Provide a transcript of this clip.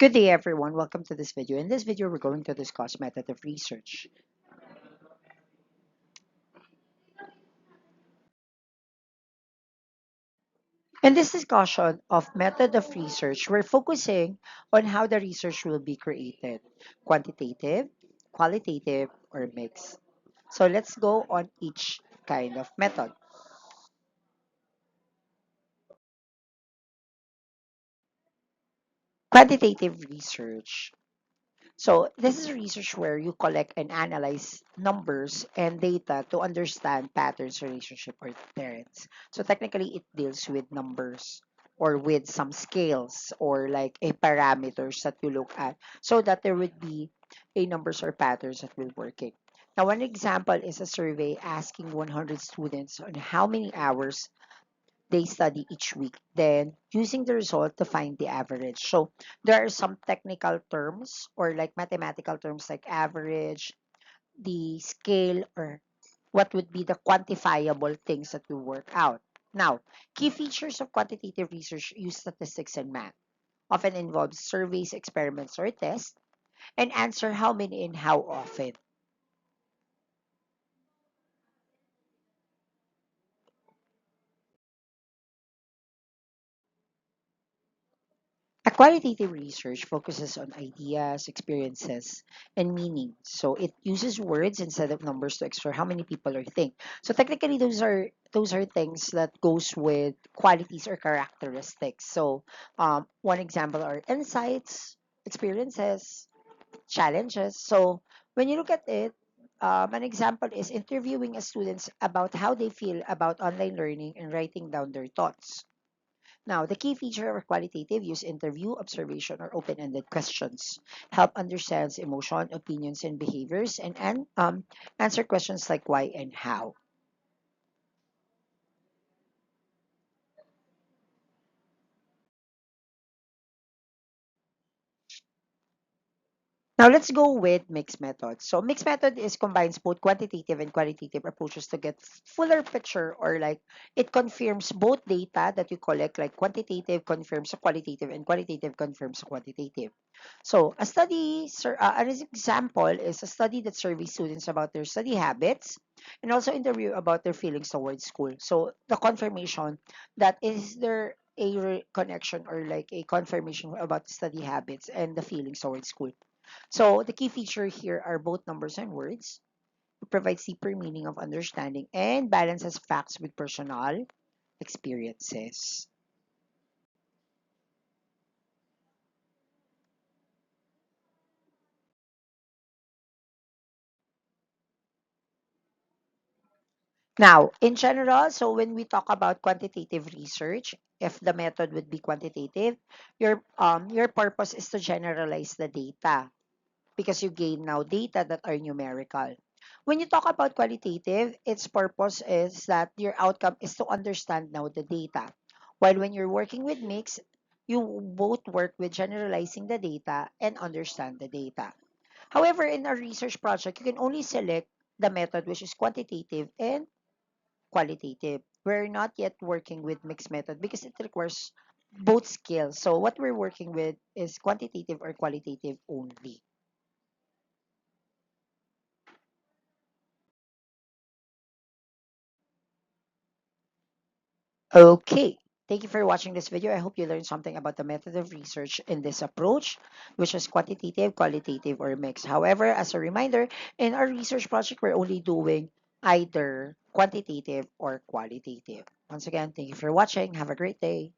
Good day, everyone. Welcome to this video. In this video, we're going to discuss method of research. In this discussion of method of research, we're focusing on how the research will be created, quantitative, qualitative, or mixed. So let's go on each kind of method. Quantitative research. So this is research where you collect and analyze numbers and data to understand patterns, relationship, or trends. So technically, it deals with numbers or with some scales or like a parameters that you look at so that there would be a numbers or patterns that will work it. Now, one example is a survey asking 100 students on how many hours they study each week, then using the result to find the average. So there are some technical terms or like mathematical terms like average, the scale, or what would be the quantifiable things that we work out. Now, key features of quantitative research use statistics and math, often involves surveys, experiments, or tests, and answer how many and how often. A qualitative research focuses on ideas, experiences, and meaning. So it uses words instead of numbers to explore how many people are think. So technically, those are things that goes with qualities or characteristics. So one example are insights, experiences, challenges. So when you look at it, an example is interviewing a students about how they feel about online learning and writing down their thoughts. Now, the key feature of qualitative use interview, observation, or open-ended questions. Help understands emotion, opinions, and behaviors, and answer questions like why and how. Now let's go with mixed method. So mixed method is combines both quantitative and qualitative approaches to get fuller picture or like it confirms both data that you collect like quantitative confirms a qualitative and qualitative confirms a quantitative. So a study, an example is a study that surveys students about their study habits and also interview about their feelings towards school. So the confirmation that is there a connection or like a confirmation about study habits and the feelings towards school. So the key feature here are both numbers and words. It provides deeper meaning of understanding and balances facts with personal experiences. Now, in general, so when we talk about quantitative research, if the method would be quantitative, your purpose is to generalize the data because you gain now data that are numerical. When you talk about qualitative, its purpose is that your outcome is to understand now the data. While when you're working with mix, you both work with generalizing the data and understand the data. However, in a research project, you can only select the method which is quantitative and qualitative. We're not yet working with mixed method because it requires both skills. So what we're working with is quantitative or qualitative only. Okay. Thank you for watching this video. I hope you learned something about the method of research in this approach, which is quantitative, qualitative, or mixed. However, as a reminder, in our research project, we're only doing either quantitative or qualitative. Once again, thank you for watching. Have a great day.